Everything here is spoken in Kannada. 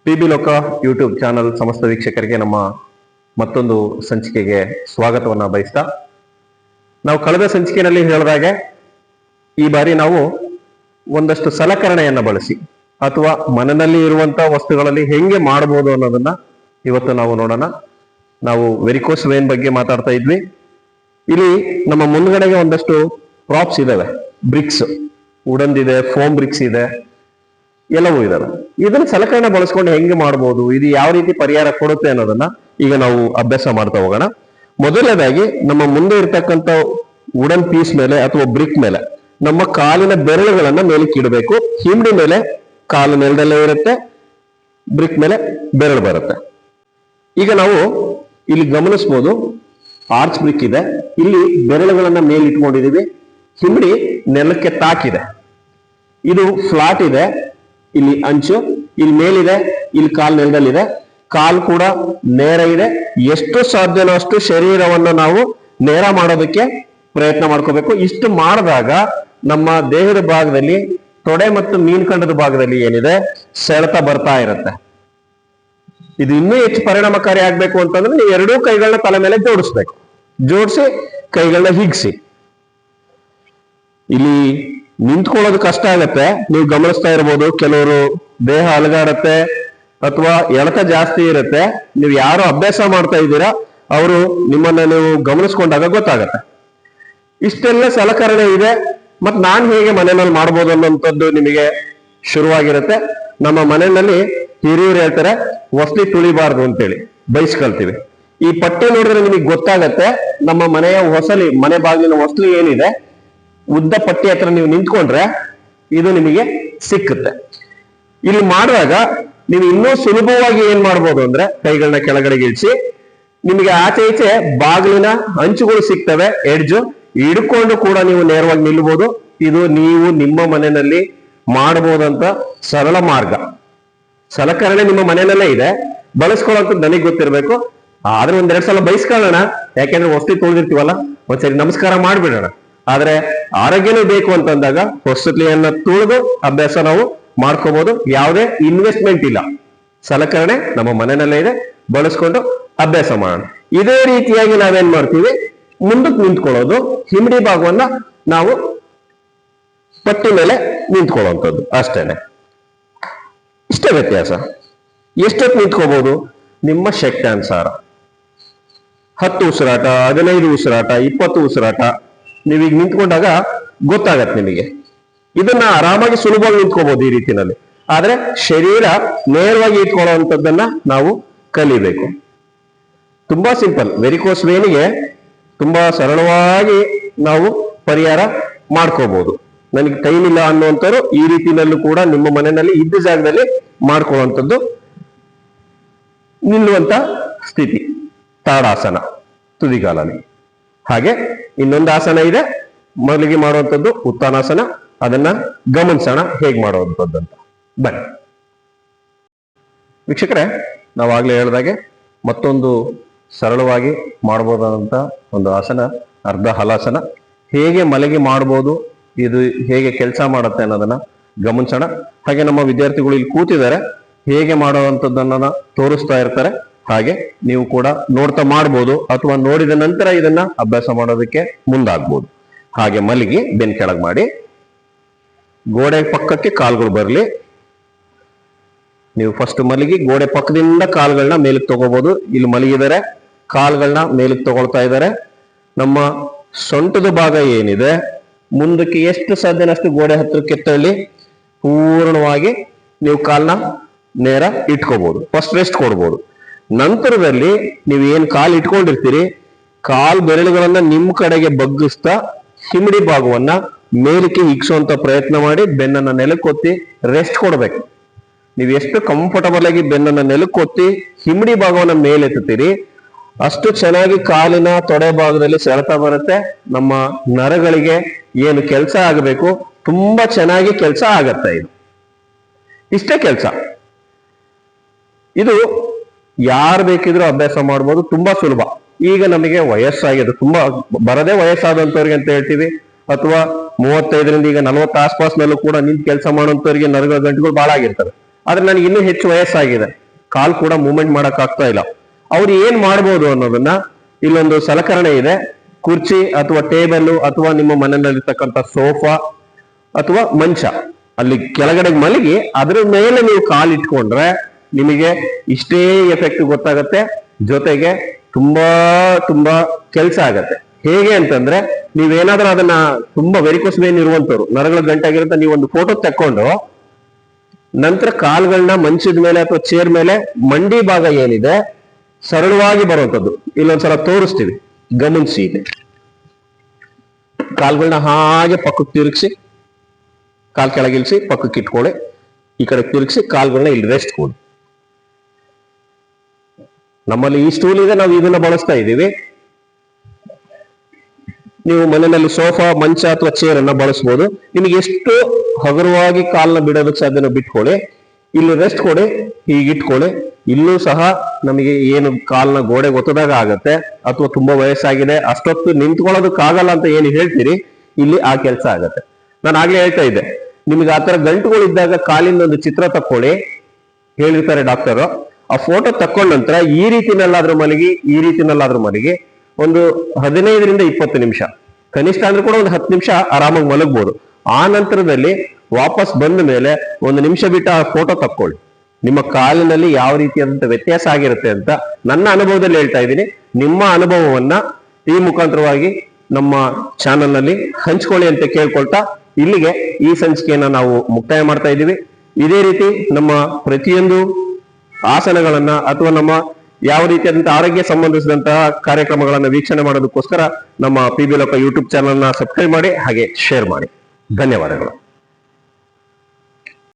ಟಿಬಿ ಲೋಕ ಯೂಟ್ಯೂಬ್ ಚಾನಲ್ ಸಮಸ್ತ ವೀಕ್ಷಕರಿಗೆ ನಮ್ಮ ಮತ್ತೊಂದು ಸಂಚಿಕೆಗೆ ಸ್ವಾಗತವನ್ನ ಬಯಸ್ತಾ, ನಾವು ಕಳೆದ ಸಂಚಿಕೆಯಲ್ಲಿ ಹೇಳಿದಾಗೆ ಈ ಬಾರಿ ನಾವು ಒಂದಷ್ಟು ಸಲಕರಣೆಯನ್ನ ಬಳಸಿ ಅಥವಾ ಮನೆಯಲ್ಲಿ ಇರುವಂತಹ ವಸ್ತುಗಳಲ್ಲಿ ಹೆಂಗೆ ಮಾಡಬಹುದು ಅನ್ನೋದನ್ನ ಇವತ್ತು ನಾವು ನೋಡೋಣ. ನಾವು ವೆರಿಕೋಸ್ ವೇನ್ ಬಗ್ಗೆ ಮಾತಾಡ್ತಾ ಇದ್ವಿ. ಇಲ್ಲಿ ನಮ್ಮ ಮುಂದ್ಗಡೆಗೆ ಒಂದಷ್ಟು ಪ್ರಾಪ್ಸ್ ಇದಾವೆ, ಬ್ರಿಕ್ಸ್, ವುಡನ್ದಿದೆ, ಫೋಮ್ ಬ್ರಿಕ್ಸ್ ಇದೆ, ಎಲ್ಲವೂ ಇದಾವೆ. ಇದನ್ನ ಸಲಕರಣೆ ಬಳಸ್ಕೊಂಡು ಹೆಂಗೆ ಮಾಡ್ಬೋದು, ಇದು ಯಾವ ರೀತಿ ಪರಿಹಾರ ಕೊಡುತ್ತೆ ಅನ್ನೋದನ್ನ ಈಗ ನಾವು ಅಭ್ಯಾಸ ಮಾಡ್ತಾ ಹೋಗೋಣ. ಮೊದಲನೇದಾಗಿ ನಮ್ಮ ಮುಂದೆ ಇರ್ತಕ್ಕಂಥ ವುಡನ್ ಪೀಸ್ ಮೇಲೆ ಅಥವಾ ಬ್ರಿಕ್ ಮೇಲೆ ನಮ್ಮ ಕಾಲಿನ ಬೆರಳುಗಳನ್ನ ಮೇಲಕ್ಕೆ ಇಡಬೇಕು. ಹಿಂಡಿ ಮೇಲೆ ಕಾಲು ನೆಲದಲ್ಲೇ ಇರುತ್ತೆ, ಬ್ರಿಕ್ ಮೇಲೆ ಬೆರಳು ಬರುತ್ತೆ. ಈಗ ನಾವು ಇಲ್ಲಿ ಗಮನಿಸ್ಬೋದು, ಆರ್ಚ್ ಬ್ರಿಕ್ ಇದೆ, ಇಲ್ಲಿ ಬೆರಳುಗಳನ್ನ ಮೇಲೆ ಇಟ್ಕೊಂಡಿದೀವಿ, ಹಿಂಡಿ ನೆಲಕ್ಕೆ ತಾಕಿದೆ, ಇದು ಫ್ಲಾಟ್ ಇದೆ, ಇಲ್ಲಿ ಅಂಚು ಇಲ್ಲಿ ಮೇಲಿದೆ, ಇಲ್ಲಿ ಕಾಲು ನೆಲದಲ್ಲಿದೆ, ಕಾಲು ಕೂಡ ನೇರ ಇದೆ. ಎಷ್ಟು ಸಾಧ್ಯನೋ ಅಷ್ಟು ಶರೀರವನ್ನು ನಾವು ನೇರ ಮಾಡೋದಕ್ಕೆ ಪ್ರಯತ್ನ ಮಾಡ್ಕೋಬೇಕು. ಇಷ್ಟು ಮಾಡಿದಾಗ ನಮ್ಮ ದೇಹದ ಭಾಗದಲ್ಲಿ, ತೊಡೆ ಮತ್ತು ಮೀನ್ಕಂಡದ ಭಾಗದಲ್ಲಿ ಏನಿದೆ ಸೆಳೆತ ಬರ್ತಾ ಇರುತ್ತೆ. ಇದು ಇನ್ನೂ ಹೆಚ್ಚು ಪರಿಣಾಮಕಾರಿ ಆಗ್ಬೇಕು ಅಂತಂದ್ರೆ ನೀವು ಎರಡೂ ಕೈಗಳನ್ನ ತಲೆ ಮೇಲೆ ಜೋಡಿಸ್ಬೇಕು. ಜೋಡಿಸಿ ಕೈಗಳನ್ನ ಹಿಗ್ಸಿ. ಇಲ್ಲಿ ನಿಂತ್ಕೊಳ್ಳೋದು ಕಷ್ಟ ಆಗತ್ತೆ. ನೀವು ಗಮನಿಸ್ತಾ ಇರ್ಬೋದು, ಕೆಲವರು ದೇಹ ಅಲಗಾಡತ್ತೆ ಅಥವಾ ಎಳೆತ ಜಾಸ್ತಿ ಇರುತ್ತೆ. ನೀವು ಯಾರು ಅಭ್ಯಾಸ ಮಾಡ್ತಾ ಇದ್ದೀರಾ ಅವರು ನಿಮ್ಮನ್ನ ನೀವು ಗಮನಿಸ್ಕೊಂಡಾಗ ಗೊತ್ತಾಗತ್ತೆ. ಇಷ್ಟೆಲ್ಲ ಸಲಕರಣೆ ಇದೆ, ಮತ್ ನಾನ್ ಹೇಗೆ ಮನೆಯಲ್ಲಿ ಮಾಡ್ಬೋದು ಅನ್ನೋಂಥದ್ದು ನಿಮಗೆ ಶುರುವಾಗಿರುತ್ತೆ. ನಮ್ಮ ಮನೆಯಲ್ಲಿ ಹಿರಿಯರು ಹೇಳ್ತಾರೆ, ಹೊಸ್ಲಿ ತುಳಿಬಾರ್ದು ಅಂತೇಳಿ ಬಯಸ್ಕೊಳ್ತೀವಿ. ಈ ಪಟ್ಟೆ ನೋಡಿದ್ರೆ ನಿಮಗೆ ಗೊತ್ತಾಗತ್ತೆ, ನಮ್ಮ ಮನೆಯ ಮನೆ ಬಾಗಿಲಿನ ಹೊಸಲಿ ಏನಿದೆ, ಉದ್ದ ಪಟ್ಟಿ ಹತ್ರ ನೀವು ನಿಂತ್ಕೊಂಡ್ರೆ ಇದು ನಿಮಗೆ ಸಿಕ್ಕುತ್ತೆ. ಇಲ್ಲಿ ಮಾಡುವಾಗ ನೀವು ಇನ್ನೂ ಸುಲಭವಾಗಿ ಏನ್ ಮಾಡ್ಬೋದು ಅಂದ್ರೆ, ಕೈಗಳನ್ನ ಕೆಳಗಡೆಗೆ ಇಳಿಸಿ, ನಿಮಗೆ ಆಚೆ ಈಚೆ ಬಾಗಿಲಿನ ಅಂಚುಗಳು ಸಿಗ್ತವೆ, ಎಡ್ಜು ಹಿಡ್ಕೊಂಡು ಕೂಡ ನೀವು ನೇರವಾಗಿ ನಿಲ್ಬಹುದು. ಇದು ನೀವು ನಿಮ್ಮ ಮನೆಯಲ್ಲಿ ಮಾಡಬಹುದಂತ ಸರಳ ಮಾರ್ಗ. ಸಲಕರಣೆ ನಿಮ್ಮ ಮನೆಯಲ್ಲೇ ಇದೆ, ಬಳಸ್ಕೊಳ್ಳೋಂಥ ನನಗೆ ಗೊತ್ತಿರ್ಬೇಕು. ಆದ್ರೆ ಒಂದೆರಡು ಸಲ ಬಯಸ್ಕೊಳ್ಳೋಣ, ಯಾಕೆಂದ್ರೆ ವಸ್ತು ತೊಳೆದಿರ್ತೀವಲ್ಲ, ಒಂದ್ಸರಿ ನಮಸ್ಕಾರ ಮಾಡ್ಬಿಡೋಣ. ಆದ್ರೆ ಆರೋಗ್ಯನೂ ಬೇಕು ಅಂತಂದಾಗ ಹೊಸಲಿಯನ್ನ ತುಳಿದು ಅಭ್ಯಾಸ ನಾವು ಮಾಡ್ಕೋಬಹುದು. ಯಾವುದೇ ಇನ್ವೆಸ್ಟ್ಮೆಂಟ್ ಇಲ್ಲ, ಸಲಕರಣೆ ನಮ್ಮ ಮನೆಯಲ್ಲೇ ಇದೆ, ಬಳಸ್ಕೊಂಡು ಅಭ್ಯಾಸ ಮಾಡೋಣ. ಇದೇ ರೀತಿಯಾಗಿ ನಾವೇನ್ ಮಾಡ್ತೀವಿ, ಮುಂದಕ್ಕೆ ನಿಂತ್ಕೊಳ್ಳೋದು, ಹಿಂಡಿ ಭಾಗವನ್ನ ನಾವು ಪಟ್ಟಿ ಮೇಲೆ ನಿಂತ್ಕೊಳ್ಳುವಂಥದ್ದು ಅಷ್ಟೇನೆ. ಇಷ್ಟೇ ವ್ಯತ್ಯಾಸ. ಎಷ್ಟೊತ್ತು ನಿಂತ್ಕೋಬಹುದು ನಿಮ್ಮ ಶಕ್ತಿ ಅನುಸಾರ. 10 ಉಸಿರಾಟ, 15 ಉಸಿರಾಟ, 20 ಉಸಿರಾಟ ನೀವೀಗ ನಿಂತ್ಕೊಂಡಾಗ ಗೊತ್ತಾಗತ್ತೆ ನಿಮಗೆ. ಇದನ್ನ ಆರಾಮಾಗಿ ಸುಲಭವಾಗಿ ನಿಂತ್ಕೋಬಹುದು ಈ ರೀತಿನಲ್ಲಿ. ಆದ್ರೆ ಶರೀರ ನೇರವಾಗಿ ಇಟ್ಕೊಳ್ಳುವಂಥದ್ದನ್ನ ನಾವು ಕಲಿಬೇಕು. ತುಂಬಾ ಸಿಂಪಲ್. ವೆರಿಕೋಸ್ ವೇನಿಗೆ ತುಂಬಾ ಸರಳವಾಗಿ ನಾವು ಪರಿಹಾರ ಮಾಡ್ಕೋಬಹುದು. ನನಗೆ ಟೈಮ್ ಇಲ್ಲ ಅನ್ನುವಂಥವ್ರು ಈ ರೀತಿನಲ್ಲೂ ಕೂಡ ನಿಮ್ಮ ಮನೆಯಲ್ಲಿ ಇದ್ದ ಜಾಗದಲ್ಲಿ ಮಾಡ್ಕೊಳ್ಳುವಂಥದ್ದು ನಿಲ್ಲುವಂತ ಸ್ಥಿತಿ. ತಾಡಾಸನ ತುದಿಗಾಲಲ್ಲಿ. ಹಾಗೆ ಇನ್ನೊಂದು ಆಸನ ಇದೆ, ಮೊದಲಿಗೆ ಮಾಡುವಂಥದ್ದು ಉತ್ತಾನಾಸನ. ಅದನ್ನ ಗಮನಿಸೋಣ ಹೇಗೆ ಮಾಡುವಂಥದ್ದು ಅಂತ. ಬನ್ನಿ ವೀಕ್ಷಕರೇ, ನಾವಾಗ್ಲೇ ಹೇಳಿದಾಗೆ ಮತ್ತೊಂದು ಸರಳವಾಗಿ ಮಾಡಬಹುದಾದಂತ ಒಂದು ಆಸನ, ಅರ್ಧ ಹಲಾಸನ. ಹೇಗೆ ಮಲಗಿ ಮಾಡ್ಬೋದು, ಇದು ಹೇಗೆ ಕೆಲಸ ಮಾಡುತ್ತೆ ಅನ್ನೋದನ್ನ ಗಮನಿಸೋಣ. ಹಾಗೆ ನಮ್ಮ ವಿದ್ಯಾರ್ಥಿಗಳು ಇಲ್ಲಿ ಕೂತಿದ್ದಾರೆ, ಹೇಗೆ ಮಾಡುವಂಥದ್ದನ್ನ ತೋರಿಸ್ತಾ ಇರ್ತಾರೆ. ಹಾಗೆ ನೀವು ಕೂಡ ನೋಡ್ತಾ ಮಾಡ್ಬೋದು, ಅಥವಾ ನೋಡಿದ ನಂತರ ಇದನ್ನ ಅಭ್ಯಾಸ ಮಾಡೋದಕ್ಕೆ ಮುಂದಾಗ್ಬೋದು. ಹಾಗೆ ಮಲಗಿ ಬೆನ್ ಕೆಳಗೆ ಮಾಡಿ, ಗೋಡೆ ಪಕ್ಕಕ್ಕೆ ಕಾಲುಗಳು ಬರಲಿ. ನೀವು ಫಸ್ಟ್ ಮಲಗಿ ಗೋಡೆ ಪಕ್ಕದಿಂದ ಕಾಲುಗಳನ್ನ ಮೇಲಕ್ಕೆ ತಗೋಬಹುದು. ಇಲ್ಲಿ ಮಲಗಿದ್ದಾರೆ, ಕಾಲುಗಳನ್ನ ಮೇಲಕ್ಕೆ ತಗೊಳ್ತಾ ಇದ್ದಾರೆ. ನಮ್ಮ ಸೊಂಟದ ಭಾಗ ಏನಿದೆ ಮುಂದಕ್ಕೆ ಎಷ್ಟು ಸಾಧ್ಯನಷ್ಟು ಗೋಡೆ ಹತ್ರಕ್ಕೆ ತಳ್ಳಿ ಪೂರ್ಣವಾಗಿ ನೀವು ಕಾಲನ್ನ ನೇರ ಇಟ್ಕೋಬಹುದು. ಫಸ್ಟ್ ರೆಸ್ಟ್ ಕೊಡ್ಬೋದು. ನಂತರದಲ್ಲಿ ನೀವು ಏನ್ ಕಾಲು ಇಟ್ಕೊಂಡಿರ್ತೀರಿ, ಕಾಲು ಬೆರಳುಗಳನ್ನ ನಿಮ್ಮ ಕಡೆಗೆ ಬಗ್ಗಿಸ್ತಾ ಹಿಮ್ಮಡಿ ಭಾಗವನ್ನ ಮೇಲಕ್ಕೆ ಹಿಗ್ಸುವಂತ ಪ್ರಯತ್ನ ಮಾಡಿ ಬೆನ್ನನ್ನ ನೆಲಕ್ಕೊತ್ತಿ ರೆಸ್ಟ್ ಕೊಡ್ಬೇಕು. ನೀವು ಎಷ್ಟು ಕಂಫರ್ಟಬಲ್ ಆಗಿ ಬೆನ್ನನ್ನ ನೆಲಕ್ಕೊತ್ತಿ ಹಿಮ್ಮಡಿ ಭಾಗವನ್ನ ಮೇಲೆತ್ತೀರಿ, ಅಷ್ಟು ಚೆನ್ನಾಗಿ ಕಾಲಿನ ತೊಡೆ ಭಾಗದಲ್ಲಿ ಸೆಳೆತ ಬರುತ್ತೆ. ನಮ್ಮ ನರಗಳಿಗೆ ಏನು ಕೆಲಸ ಆಗಬೇಕು ತುಂಬಾ ಚೆನ್ನಾಗಿ ಕೆಲಸ ಆಗತ್ತೆ. ಇಷ್ಟೇ ಕೆಲಸ. ಇದು ಯಾರು ಬೇಕಿದ್ರೂ ಅಭ್ಯಾಸ ಮಾಡ್ಬೋದು, ತುಂಬಾ ಸುಲಭ. ಈಗ ನಮಗೆ ವಯಸ್ಸಾಗಿದೆ, ತುಂಬಾ ಬರದೇ ವಯಸ್ಸಾದಂಥವ್ರಿಗೆ ಅಂತ ಹೇಳ್ತೀವಿ, ಅಥವಾ 35ರಿಂದ ಈಗ 40 ಆಸ್ಪಾಸ್ನಲ್ಲೂ ಕೂಡ ನಿಂತು ಕೆಲಸ ಮಾಡುವಂಥವ್ರಿಗೆ ನರಗಳ ಗಂಟುಗಳು ಬಹಳ ಆಗಿರ್ತವೆ. ಆದ್ರೆ ನನಗೆ ಇನ್ನೂ ಹೆಚ್ಚು ವಯಸ್ಸಾಗಿದೆ, ಕಾಲ್ ಕೂಡ ಮೂವ್ಮೆಂಟ್ ಮಾಡಕ್ ಆಗ್ತಾ ಇಲ್ಲ. ಅವ್ರು ಏನ್ ಮಾಡ್ಬೋದು ಅನ್ನೋದನ್ನ ಇಲ್ಲೊಂದು ಸಲಕರಣೆ ಇದೆ. ಕುರ್ಚಿ ಅಥವಾ ಟೇಬಲ್ ಅಥವಾ ನಿಮ್ಮ ಮನೆಯಲ್ಲಿರ್ತಕ್ಕಂಥ ಸೋಫಾ ಅಥವಾ ಮಂಚ ಅಲ್ಲಿ ಕೆಳಗಡೆ ಮಲಗಿ ಅದ್ರ ಮೇಲೆ ನೀವು ಕಾಲಿಟ್ಕೊಂಡ್ರೆ ನಿಮಗೆ ಇಷ್ಟೇ ಎಫೆಕ್ಟ್ ಗೊತ್ತಾಗತ್ತೆ. ಜೊತೆಗೆ ತುಂಬಾ ತುಂಬಾ ಕೆಲಸ ಆಗತ್ತೆ. ಹೇಗೆ ಅಂತಂದ್ರೆ ನೀವೇನಾದ್ರೂ ಅದನ್ನ ತುಂಬಾ ವೆರಿಕೋಸ್ ವೇನ್ ಇರುವಂತವ್ರು, ನರಗಳ ಗಂಟಾಗಿರುತ್ತೆ, ನೀವು ಒಂದು ಫೋಟೋ ತಕೊಂಡು ನಂತರ ಕಾಲ್ಗಳನ್ನ ಮಂಚದ ಮೇಲೆ ಅಥವಾ ಚೇರ್ ಮೇಲೆ ಮಂಡಿ ಭಾಗ ಏನಿದೆ ಸರಳವಾಗಿ ಬರುವಂತದ್ದು ಇಲ್ಲೊಂದ್ಸಲ ತೋರಿಸ್ತೀವಿ, ಗಮನಿಸಿ. ಇದೆ ಕಾಲ್ಗಳನ್ನ ಹಾಗೆ ಪಕ್ಕಕ್ಕೆ ತಿರುಗಿಸಿ, ಕಾಲ್ ಕೆಳಗಿಳಿಸಿ ಪಕ್ಕಕ್ಕೆ ಇಟ್ಕೊಳ್ಳಿ, ಈ ಕಡೆ ತಿರುಗಿಸಿ ಕಾಲ್ಗಳನ್ನ ಇಲ್ಲಿ ರೆಸ್ಟ್ ಕೊಡಿ. ನಮ್ಮಲ್ಲಿ ಈ ಸ್ಟೂಲ್ ಇದೆ, ನಾವು ಇದನ್ನ ಬಳಸ್ತಾ ಇದ್ದೀವಿ. ನೀವು ಮನೆಯಲ್ಲಿ ಸೋಫಾ, ಮಂಚ ಅಥವಾ ಚೇರ್ ಅನ್ನ ಬಳಸಬಹುದು. ನಿಮಗೆ ಎಷ್ಟು ಹಗುರವಾಗಿ ಕಾಲ್ನ ಬಿಡೋದಕ್ಕೆ ಸಾಧ್ಯನೋ ಬಿಟ್ಕೊಳ್ಳಿ, ಇಲ್ಲಿ ರೆಸ್ಟ್ ಕೊಡಿ, ಹೀಗಿಟ್ಕೊಳ್ಳಿ. ಇಲ್ಲೂ ಸಹ ನಮಗೆ ಏನು ಕಾಲ್ನ ಗೋಡೆ ಒತ್ತದಾಗ ಆಗತ್ತೆ ಅಥವಾ ತುಂಬಾ ವಯಸ್ಸಾಗಿದೆ ಅಷ್ಟೊತ್ತು ನಿಂತ್ಕೊಳ್ಳೋದಕ್ಕಾಗಲ್ಲ ಅಂತ ಏನು ಹೇಳ್ತೀರಿ, ಇಲ್ಲಿ ಆ ಕೆಲಸ ಆಗತ್ತೆ. ನಾನು ಆಗ್ಲೇ ಹೇಳ್ತಾ ಇದ್ದೆ, ನಿಮಗೆ ಆತರ ಗಂಟುಗಳು ಇದ್ದಾಗ ಕಾಲಿಂದ ಒಂದು ಚಿತ್ರ ತಕ್ಕೊಳ್ಳಿ, ಹೇಳಿರ್ತಾರೆ ಡಾಕ್ಟರು. ಆ ಫೋಟೋ ತಕೊಂಡ ನಂತರ ಈ ರೀತಿನಲ್ಲಾದ್ರೂ ಮಲಗಿ ಒಂದು 15ರಿಂದ 20 ನಿಮಿಷ, ಕನಿಷ್ಠ ಅಂದ್ರೆ ಕೂಡ ಒಂದು 10 ನಿಮಿಷ ಆರಾಮಾಗಿ ಮಲಗ್ಬೋದು. ಆ ನಂತರದಲ್ಲಿ ವಾಪಸ್ ಬಂದ ಮೇಲೆ 1 ನಿಮಿಷ ಬಿಟ್ಟು ಆ ಫೋಟೋ ತಕ್ಕೊಳ್ಳಿ. ನಿಮ್ಮ ಕಾಲಿನಲ್ಲಿ ಯಾವ ರೀತಿಯಾದಂತ ವ್ಯತ್ಯಾಸ ಆಗಿರುತ್ತೆ ಅಂತ ನನ್ನ ಅನುಭವದಲ್ಲಿ ಹೇಳ್ತಾ ಇದ್ದೀನಿ. ನಿಮ್ಮ ಅನುಭವವನ್ನ ಈ ಮುಖಾಂತರವಾಗಿ ನಮ್ಮ ಚಾನೆಲ್ ನಲ್ಲಿ ಹಂಚ್ಕೊಳ್ಳಿ ಅಂತ ಕೇಳ್ಕೊಳ್ತಾ ಇಲ್ಲಿಗೆ ಈ ಸಂಚಿಕೆಯನ್ನ ನಾವು ಮುಕ್ತಾಯ ಮಾಡ್ತಾ ಇದ್ದೀವಿ. ಇದೇ ರೀತಿ ನಮ್ಮ ಪ್ರತಿಯೊಂದು ಆಸನಗಳನ್ನ ಅಥವಾ ನಮ್ಮ ಯಾವ ರೀತಿಯಾದಂತಹ ಆರೋಗ್ಯ ಸಂಬಂಧಿಸಿದಂತಹ ಕಾರ್ಯಕ್ರಮಗಳನ್ನ ವೀಕ್ಷಣೆ ಮಾಡೋದಕ್ಕೋಸ್ಕರ ನಮ್ಮ PB ಲೋಕ ಯೂಟ್ಯೂಬ್ ಚಾನೆಲ್ ನ ಸಬ್ಸ್ಕ್ರೈಬ್ ಮಾಡಿ, ಹಾಗೆ ಶೇರ್ ಮಾಡಿ. ಧನ್ಯವಾದಗಳು.